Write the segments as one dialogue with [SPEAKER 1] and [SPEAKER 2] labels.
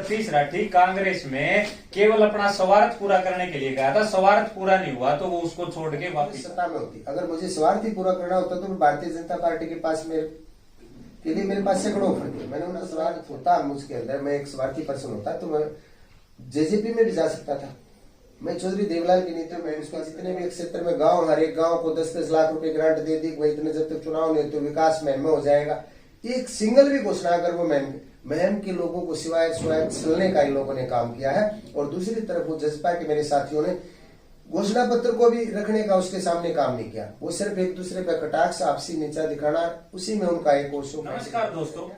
[SPEAKER 1] सतीश राठी कांग्रेस में केवल अपना स्वार्थ पूरा करने के लिए गया था। स्वार्थ पूरा नहीं हुआ तो वो उसको छोड़ के वापस
[SPEAKER 2] सत्ता में होती। अगर मुझे स्वार्थ ही पूरा करना होता तो भारतीय जनता पार्टी के पास मेरे पास सैकड़ों ऑफर थे। मैंने उन्हें स्वार्थ होता मुझके अंदर, मैं एक स्वार्थी पर्सन होता तो मैं जेजेपी में भी जा सकता था। मैं चौधरी देवलाल की नीति में उसका जितने भी एक क्षेत्र में गांव, हर एक गांव को 10-10 लाख रुपए ग्रांट दे दी, भाई इतने जब तक चुनाव नहीं तो विकास महम में हो जाएगा। एक सिंगल भी घोषणा अगर वो महम के लोगों को सिवाय चलने का इन लोगों ने काम किया है। और दूसरी तरफ वो जसपा के मेरे साथियों ने घोषणा पत्र को भी रखने का उसके सामने काम नहीं किया। वो सिर्फ एक दूसरे पर कटाक्ष, आपसी नीचा दिखाना, उसी में उनका एक कोशिश।
[SPEAKER 1] नमस्कार दोस्तों,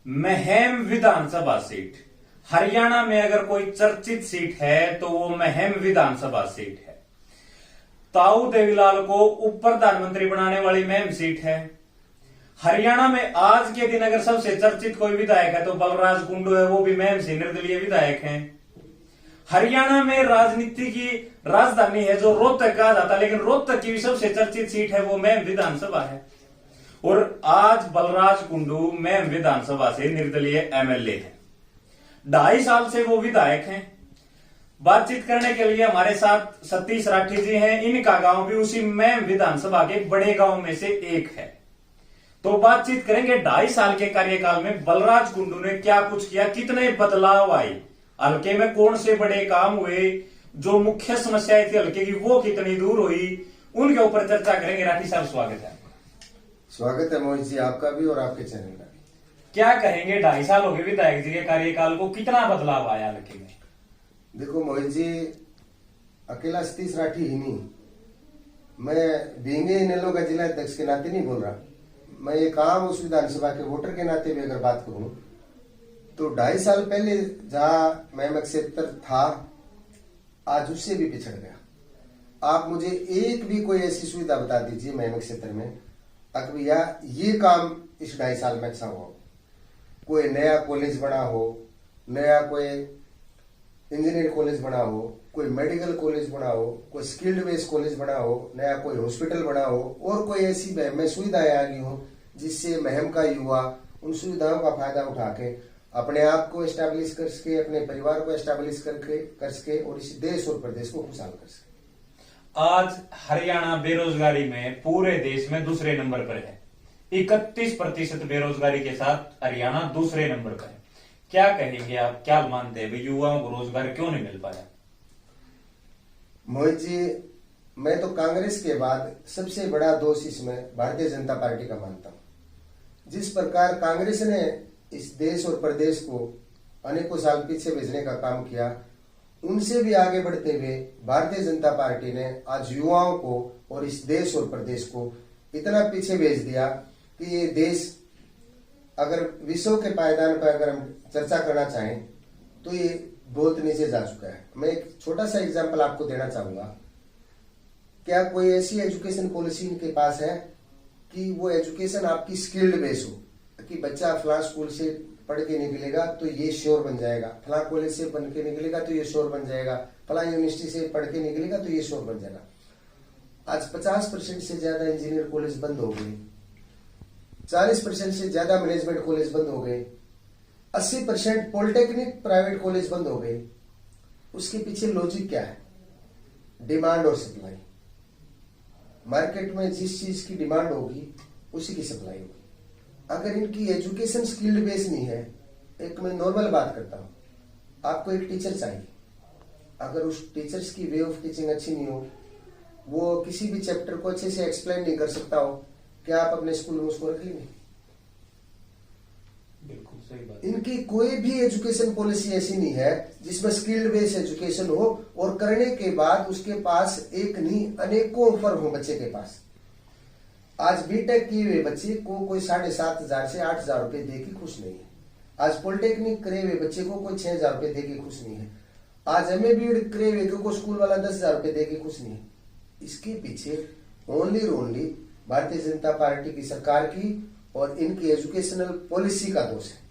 [SPEAKER 1] महम विधानसभा सीट हरियाणा में अगर कोई चर्चित सीट है तो वो महम विधानसभा सीट है। ताऊ देवीलाल को उप प्रधानमंत्री बनाने वाली महम सीट है। हरियाणा में आज के दिन अगर सबसे चर्चित कोई विधायक है तो बलराज कुंडू है, वो भी महम से निर्दलीय विधायक हैं। हरियाणा में राजनीति की राजधानी है जो रोहतक कहा जाता है, लेकिन रोहतक की भी सबसे चर्चित सीट है वो महम विधानसभा है। और आज बलराज कुंडू महम विधानसभा से निर्दलीय एमएलए है। 2.5 साल से वो विधायक हैं। बातचीत करने के लिए हमारे साथ सतीश राठी जी हैं। इनका गांव भी उसी महम विधानसभा के बड़े गांव में से एक है। तो बातचीत करेंगे 2.5 साल के कार्यकाल में बलराज कुंडू ने क्या कुछ किया, कितने बदलाव आए, हल्के में कौन से बड़े काम हुए, जो मुख्य समस्याएं थी हल्के की वो कितनी दूर हुई, उनके ऊपर चर्चा करेंगे। राठी साहब स्वागत है।
[SPEAKER 2] स्वागत है मोहित जी, आपका भी और आपके चैनल का भी।
[SPEAKER 1] क्या कहेंगे 2.5 साल हो गए विधायक जी के कार्यकाल को, कितना बदलाव आया हल्के में?
[SPEAKER 2] देखो मोहित जी, अकेला सतीश राठी ही नहीं, मैं भींगे इनेलो का जिला अध्यक्ष के नाते नहीं बोल रहा, मैं एक आम उस विधानसभा के वोटर के नाते भी अगर बात करूं तो 2.5 साल पहले जहां मैं क्षेत्र था आज उससे भी पिछड़ गया। आप मुझे एक भी कोई ऐसी सुविधा बता दीजिए मैं क्षेत्र में अगर भैया ये काम इस 2.5 साल में अच्छा हुआ। कोई नया कॉलेज बना हो, नया कोई इंजीनियर कॉलेज बना हो, कोई मेडिकल कॉलेज बना हो, कोई स्किल्ड बेस्ड कॉलेज बना हो, नया कोई हॉस्पिटल बना हो, और कोई ऐसी महम में सुविधाएं आ गई हो जिससे महम का युवा उन सुविधाओं का फायदा उठा के अपने आप को एस्टैब्लिश कर सके, अपने परिवार को एस्टैब्लिश कर सके और इस देश और प्रदेश को खुशहाल कर सके।
[SPEAKER 1] आज हरियाणा बेरोजगारी में पूरे देश में दूसरे नंबर पर है। 31% बेरोजगारी के साथ हरियाणा दूसरे नंबर पर है। क्या कहेंगे आप, क्या मानते हैं युवाओं को रोजगार क्यों नहीं मिल पाया?
[SPEAKER 2] मोहित जी, मैं तो कांग्रेस के बाद सबसे बड़ा दोष इसमें भारतीय जनता पार्टी का मानता हूं। जिस प्रकार कांग्रेस ने इस देश और प्रदेश को अनेकों साल पीछे भेजने का काम किया, उनसे भी आगे बढ़ते हुए भारतीय जनता पार्टी ने आज युवाओं को और इस देश और प्रदेश को इतना पीछे भेज दिया कि ये देश अगर विश्व के पायदान पर अगर हम चर्चा करना चाहें तो ये बहुत नीचे जा चुका है। मैं एक छोटा सा एग्जांपल आपको देना चाहूंगा। क्या कोई ऐसी एजुकेशन पॉलिसी इनके पास है कि वो एजुकेशन आपकी स्किल्ड बेस हो कि बच्चा फलां स्कूल से पढ़ के निकलेगा तो ये श्योर बन जाएगा, फलां कॉलेज से पढ़ के निकलेगा तो ये श्योर बन जाएगा, फलां यूनिवर्सिटी से पढ़ के निकलेगा तो ये श्योर बन जाएगा। आज 50% से ज्यादा इंजीनियर कॉलेज बंद हो गए, 40% से ज्यादा मैनेजमेंट कॉलेज बंद हो गए, 80% पॉलिटेक्निक प्राइवेट कॉलेज बंद हो गए। उसके पीछे लॉजिक क्या है? डिमांड और सप्लाई। मार्केट में जिस चीज की डिमांड होगी उसी की सप्लाई होगी। अगर इनकी एजुकेशन स्किल्ड बेस नहीं है, एक मैं नॉर्मल बात करता हूं, आपको एक टीचर चाहिए, अगर उस टीचर्स की वे ऑफ टीचिंग अच्छी नहीं हो, वो किसी भी चैप्टर को अच्छे से एक्सप्लेन नहीं कर सकता हो, क्या आप अपने स्कूल में उसको रख लेंगे?
[SPEAKER 1] बिल्कुल सही बात।
[SPEAKER 2] इनकी कोई भी एजुकेशन पॉलिसी ऐसी नहीं है जिसमें स्किल्ड बेस्ड एजुकेशन हो और करने के बाद उसके पास एक नहीं अनेकों ऑफर हो बच्चे के पास। आज बीटेक किए हुए बच्चे को कोई 7,500 से 8,000 रुपए दे के खुश नहीं है। आज पॉलिटेक्निक करे हुए बच्चे को कोई 6,000 रुपए दे के खुश नहीं है। आज एमए बीएड करे हुए को स्कूल वाला 10,000 रुपए दे के खुश नहीं है। इसके पीछे ओनली भारतीय जनता पार्टी की सरकार की और इनकी एजुकेशनल पॉलिसी का दोष है।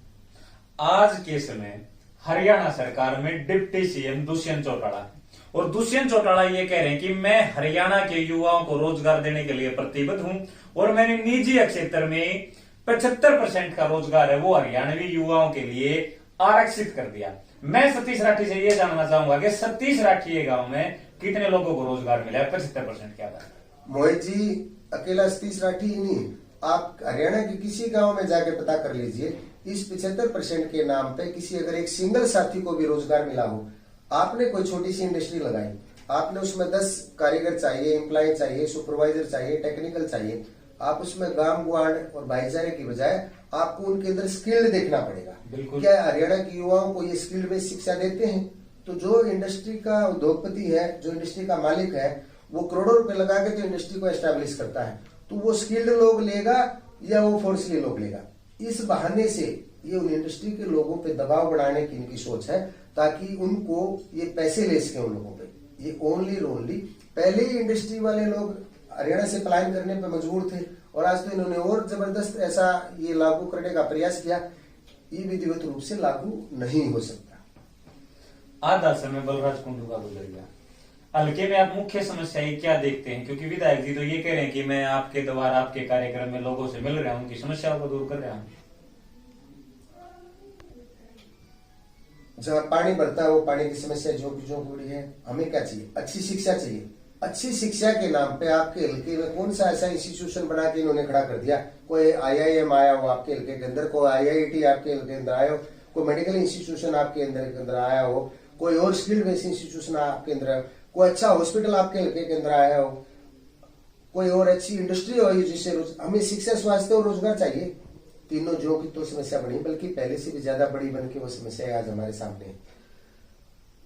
[SPEAKER 1] आज के समय हरियाणा सरकार में डिप्टी सीएम दुष्यंत चौटाला है और दुष्यंत चौटाला ये कह रहे हैं कि मैं हरियाणा के युवाओं को रोजगार देने के लिए प्रतिबद्ध हूं और मैंने निजी क्षेत्र में 75% का रोजगार है वो हरियाणवी युवाओं के लिए आरक्षित कर दिया। मैं सतीश राठी से ये जानना चाहूंगा कि सतीश राठी ये गांव में कितने लोगों को रोजगार मिला है? 75% क्या बात है?
[SPEAKER 2] मोहित जी, अकेला सतीश राठी ही नहीं, आप हरियाणा के किसी गांव में जाके पता कर लीजिए, इस 75% के नाम पे किसी अगर एक सिंगल साथी को भी रोजगार मिला हो। आपने कोई छोटी सी इंडस्ट्री लगाई, आपने उसमें 10 कारीगर चाहिए, एम्प्लॉय चाहिए, सुपरवाइजर चाहिए, टेक्निकल चाहिए, आप उसमें गांव गुआड़ और भाईचारे की बजाय आपको उनके अंदर स्किल्ड देखना पड़ेगा।
[SPEAKER 1] बिल्कुल।
[SPEAKER 2] क्या हरियाणा के युवाओं को ये स्किल्ड बेस्ड शिक्षा देते हैं? तो जो इंडस्ट्री का उद्योगपति है, जो इंडस्ट्री का मालिक है, वो करोड़ों रुपए लगा के तो इंडस्ट्री को एस्टेब्लिश करता है, तो वो स्किल्ड लोग लेगा या वो फोर्सली लोग लेगा? इस बहाने से ये उन इंडस्ट्री के लोगों पे दबाव बढ़ाने की इनकी सोच है, ताकि उनको ये पैसे ले सके उन लोगों पे। ये ओनली पहले ही इंडस्ट्री वाले लोग हरियाणा से पलायन करने पे मजबूर थे, और आज तो इन्होंने और जबरदस्त ऐसा ये लागू करने का प्रयास किया, ये विधिवत रूप से लागू नहीं हो सकता।
[SPEAKER 1] आधा समय बलराज कुंडू का गुजर गया। हल्के में आप मुख्य समस्याएं क्या देखते हैं? क्योंकि विधायक जी तो ये कह रहे हैं कि मैं आपके द्वारा आपके कार्यक्रम में लोगों से मिल रहा हूं, उनकी समस्याओं को दूर कर रहा हूं।
[SPEAKER 2] जहां पानी भरता है वो पानी की समस्या जो बड़ी है। हमें क्या चाहिए? अच्छी शिक्षा चाहिए। अच्छी शिक्षा के नाम पे आपके हल्के में कौन सा ऐसा इंस्टीट्यूशन बना के इन्होंने खड़ा कर दिया? कोई IIM आया हो आपके हल्के के अंदर, कोई IIT आपके हल्के के अंदर आया हो, कोई मेडिकल इंस्टीट्यूशन आपके अंदर आया हो, कोई और स्किल बेस्ड इंस्टीट्यूशन आपके अंदर, कोई अच्छा हॉस्पिटल आपके हल्के के अंदर आया हो, कोई और अच्छी इंडस्ट्री हो जिससे हमें शिक्षा, स्वास्थ्य और रोजगार चाहिए। तीनों जो की तो समस्या बनी, बल्कि पहले से भी ज्यादा बड़ी बन के वो समस्या आज हमारे सामने है।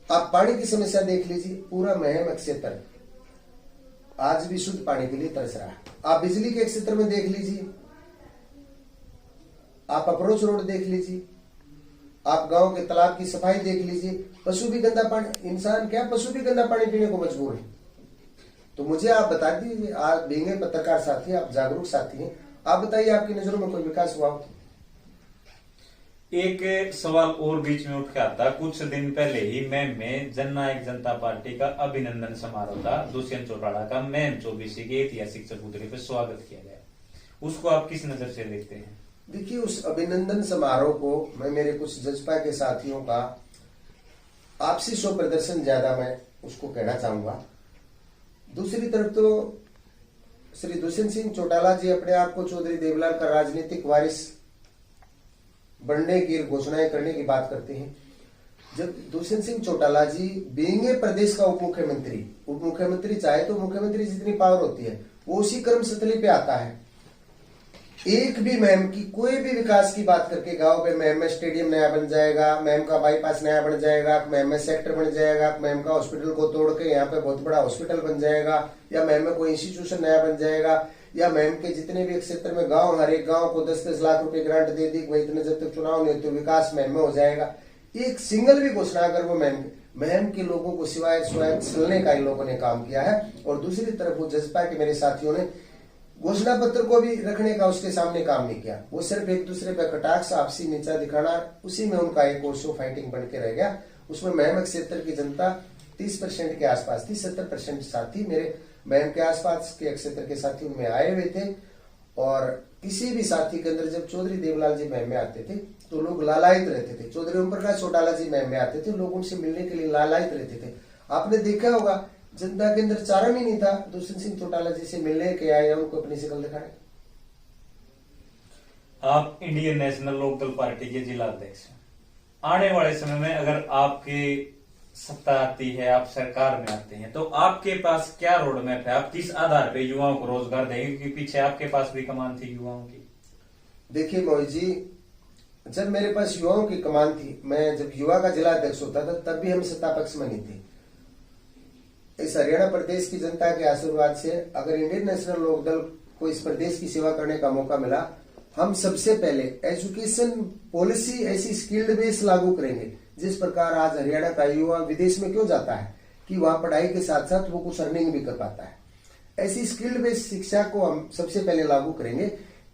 [SPEAKER 2] आप पानी की समस्या देख लीजिए, पूरा महम क्षेत्र आज भी शुद्ध पानी के लिए तरस रहा है। आप बिजली के क्षेत्र में देख लीजिए, आप अप्रोच रोड देख लीजिए, आप गांव के तालाब की सफाई देख लीजिए। पशु भी गंदा पानी, इंसान क्या पशु भी गंदा पानी पीने को मजबूर है। तो मुझे आप बता दीजिए, आप बेंगे पत्रकार साथी, आप जागरूक साथी हैं, आप बताइए आपकी नजरों में कोई विकास हुआ हो?
[SPEAKER 1] एक सवाल और बीच में उठ के आता, कुछ दिन पहले ही मैम में जननायक जनता पार्टी का अभिनंदन समारोह था। दुष्यंत चौटाला का मैम 24 के ऐतिहासिक चबूतरे पर स्वागत किया गया, उसको आप किस नजर से देखते हैं?
[SPEAKER 2] देखिए, उस अभिनंदन समारोह को मैं मेरे कुछ जजपा के साथियों का आपसी शो प्रदर्शन ज्यादा मैं उसको कहना चाहूंगा। दूसरी तरफ तो श्री दुष्यंत सिंह चौटाला जी अपने आप को चौधरी देवलाल का राजनीतिक वारिस बनने की घोषणाएं करने की बात करते हैं। जब दुष्यंत सिंह चौटाला जी बीइंग प्रदेश का उप मुख्यमंत्री चाहे तो मुख्यमंत्री जितनी पावर होती है वो उसी कर्मस्थली पे आता है। एक भी मैम की कोई भी विकास की बात करके गांव पे मैम में स्टेडियम नया बन जाएगा, मैम का बाईपास नया बन जाएगा, मैम में सेक्टर बन जाएगा, मैम का हॉस्पिटल को तोड़ के यहाँ पे बहुत बड़ा हॉस्पिटल बन जाएगा, या मैम में कोई इंस्टीट्यूशन नया बन जाएगा, या मैम के जितने भी क्षेत्र में गांव, हर एक गांव को 10-10 लाख रुपए ग्रांट दे दी, वही इतने जब तक चुनाव नहीं तो विकास मैम में हो जाएगा। एक सिंगल भी घोषणा अगर वो मैम के लोगों को सिवाय स्वयं छलने का इन लोगों ने काम किया है। और दूसरी तरफ वो जजपा के मेरे साथियों ने घोषणा पत्र को भी रखने का उसके सामने काम नहीं किया। वो सिर्फ एक दूसरे पर कटाक्ष, आपसी नीचा दिखाना, उसी में उनका एक और शो फाइटिंग बन के रह गया। उसमें महम क्षेत्र की जनता 30% के आसपास थी, 70% साथी मेरे महम के आसपास के क्षेत्र के साथी उनमें आए हुए थे। और किसी भी साथी के अंदर जब चौधरी देवलाल जी महम में आते थे तो लोग लालायित रहते थे। चौधरी ओम प्रकाश चौटाला जी महम में आते थे, लोग उनसे मिलने के लिए लालायित रहते थे। आपने देखा होगा जनता के अंदर चारा भी नहीं था दुष्यंत सिंह चौटाला जी से मिलने के आए या उनको अपनी शकल दिखाने।
[SPEAKER 1] आप इंडियन नेशनल लोकदल पार्टी के जिला अध्यक्ष हैं। आने वाले समय में अगर आपकी सत्ता आती है, आप सरकार में आते हैं, तो आपके पास क्या रोड मैप है? आप किस आधार पे युवाओं को रोजगार देंगे? क्योंकि पीछे आपके पास भी कमान थी युवाओं की।
[SPEAKER 2] देखिए मोहित जी, जब मेरे पास युवाओं की कमान थी, मैं जब युवा का जिला अध्यक्ष होता था तब भी हम सत्ता पक्ष में नहीं थे। इस हरियाणा प्रदेश की जनता के आशीर्वाद से अगर इंडियन नेशनल लोकदल को इस प्रदेश की सेवा करने का मौका मिला, हम सबसे पहले एजुकेशन पॉलिसी ऐसी स्किल्ड बेस लागू करेंगे। जिस प्रकार आज हरियाणा का युवा विदेश में क्यों जाता है कि वहां पढ़ाई के साथ साथ वो कुछ अर्निंग भी कर पाता है। ऐसी स्किल्ड बेस्ड शिक्षा को हम सबसे पहले लागू करेंगे।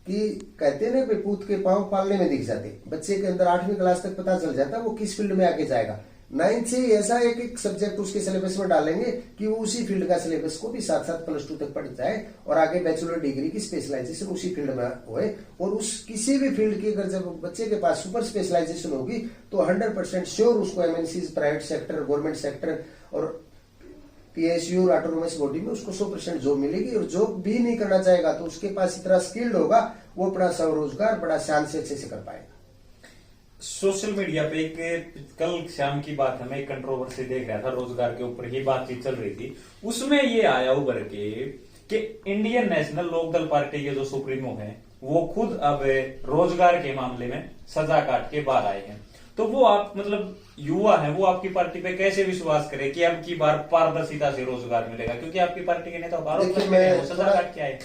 [SPEAKER 2] कि कहते हैं ना, पूत के पांव पालने में दिख जाते। बच्चे के अंदर 8वीं क्लास तक पता चल जाता है वो किस फील्ड में आके जाएगा। 9th से ही ऐसा एक सब्जेक्ट उसके सिलेबस में डालेंगे कि वो उसी फील्ड का सिलेबस को भी साथ साथ +2 तक पढ़ जाए और आगे बैचलर डिग्री की स्पेशलाइजेशन उसी फील्ड में होए। और उस किसी भी फील्ड की अगर जब बच्चे के पास सुपर स्पेशलाइजेशन होगी तो 100% श्योर उसको MNCs, private sector, government sector और पीएसयू और ऑटोनोमस बॉडी में उसको 100% जॉब मिलेगी। और जॉब भी नहीं करना चाहेगा तो उसके पास इतना स्किल्ड होगा, वो अपना स्वरोजगार बड़ा शान से अच्छे से कर पाएगा।
[SPEAKER 1] सोशल मीडिया पे एक कल शाम की बात है, मैं एक कंट्रोवर्सी देख रहा था, रोजगार के ऊपर ही बातचीत चल रही थी। उसमें ये आया उभर के कि इंडियन नेशनल लोकदल पार्टी के जो सुप्रीमो हैं वो खुद अब रोजगार के मामले में सजा काट के बाहर आए हैं। तो वो आप मतलब युवा हैं, वो आपकी पार्टी पे कैसे विश्वास करें कि अब की बार पारदर्शिता से रोजगार मिलेगा, क्योंकि आपकी पार्टी के नेता आरोप सजा काट के आए।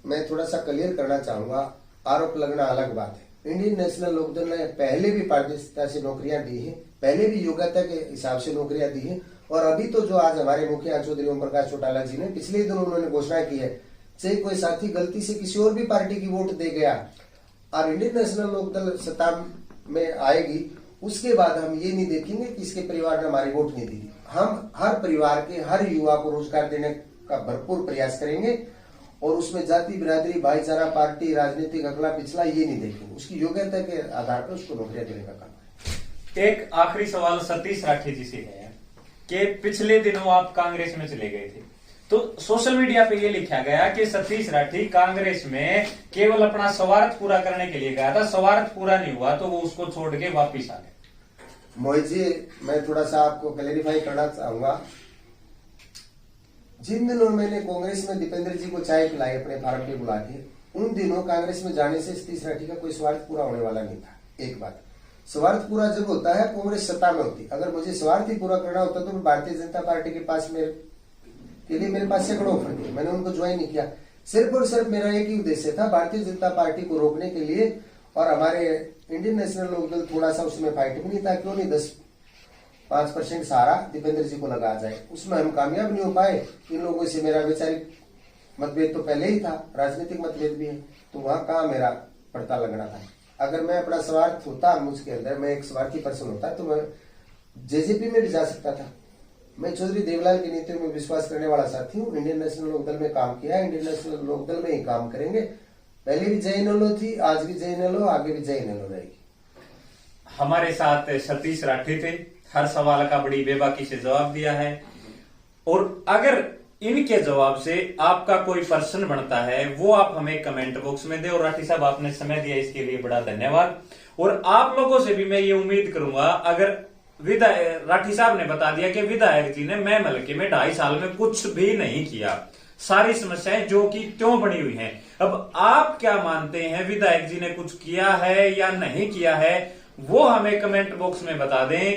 [SPEAKER 2] मैं थोड़ा सा क्लियर करना चाहूंगा, आरोप लगना अलग बात है। इंडियन नेशनल लोकदल ने पहले भी पारदर्शिता से नौकरियां दी है, पहले भी योग्यता के हिसाब से नौकरियां दी है। और अभी तो जो आज हमारे मुखिया चौधरी ओम प्रकाश चौटाला जी ने पिछले दिनों उन्होंने घोषणा की है, चाहे कोई साथी गलती से किसी और भी पार्टी की वोट दे गया और इंडियन नेशनल लोकदल सत्ता में आएगी, उसके बाद हम ये नहीं देखेंगे कि इसके परिवार ने हमारी वोट नहीं दी। हम हर परिवार के हर युवा को रोजगार देने का भरपूर प्रयास करेंगे और उसमें जाति, बिरादरी, भाईचारा, पार्टी, राजनीतिक अगला पिछला ये नहीं देखेंगे, उसकी योग्यता के आधार पर उसको नौकरियां देने का काम है।
[SPEAKER 1] एक आखिरी सवाल सतीश राठी जी से है कि पिछले दिनों आप कांग्रेस में चले गए थे, तो सोशल मीडिया पे ये लिखा गया कि सतीश राठी कांग्रेस में केवल अपना स्वार्थ पूरा करने के लिए गया था, स्वार्थ पूरा नहीं हुआ तो वो उसको छोड़ के वापिस आ गए।
[SPEAKER 2] मोहित जी, मैं थोड़ा सा आपको क्लैरिफाई करना चाहूंगा। जिन दिनों मैंने कांग्रेस में दीपेंद्र जी को चाय पिलाई अपने फार्म पे बुला के, उन दिनों कांग्रेस में जाने से सतीश राठी का कोई स्वार्थ पूरा होने वाला नहीं था। एक बात, स्वार्थ पूरा जब होता है कांग्रेस सत्ता में होती। अगर मुझे स्वार्थ ही पूरा करना होता तो भारतीय जनता पार्टी के पास मेरे पास सैकड़ों ऑफर थे, मैंने उनको ज्वाइन नहीं किया। सिर्फ और सिर्फ मेरा एक ही उद्देश्य था, भारतीय जनता पार्टी को रोकने के लिए। और हमारे इंडियन नेशनल लोकदल थोड़ा सा उसमें फाइट भी नहीं था, क्यों नहीं 10-5% सहारा दीपेंद्र जी को लगा जाए, उसमें हम कामयाब नहीं हो पाए। इन लोगों से मेरा वैचारिक मतभेद तो पहले ही था, राजनीतिक मतभेद भी है, तो वहां कहाँ मेरा पड़ता लगना था। अगर मैं अपना स्वार्थ होता मुझके अंदर, मैं एक स्वार्थी पर्सन होता तो मैं जेजेपी में भी जा सकता था। मैं चौधरी देवलाल की नीतियों में विश्वास करने वाला साथी हूँ। इंडियन नेशनल लोकदल में काम किया, इंडियन नेशनल लोकदल में ही काम करेंगे। पहले भी जय नलो थी, आज भी जय नलो, आगे भी जय नलो रहेगी।
[SPEAKER 1] हमारे साथ सतीश राठी थे, हर सवाल का बड़ी बेबाकी से जवाब दिया है। और अगर इनके जवाब से आपका कोई प्रश्न बनता है वो आप हमें कमेंट बॉक्स में दे। और राठी साहब, आपने समय दिया इसके लिए बड़ा धन्यवाद। और आप लोगों से भी मैं ये उम्मीद करूंगा, अगर विधायक राठी साहब ने बता दिया कि विधायक जी ने मैं मलके में 2.5 साल में कुछ भी नहीं किया, सारी समस्याएं जो कि त्यों बनी हुई हैं। अब आप क्या मानते हैं, विधायक जी ने कुछ किया है या नहीं किया है, वो हमें कमेंट बॉक्स में बता दें।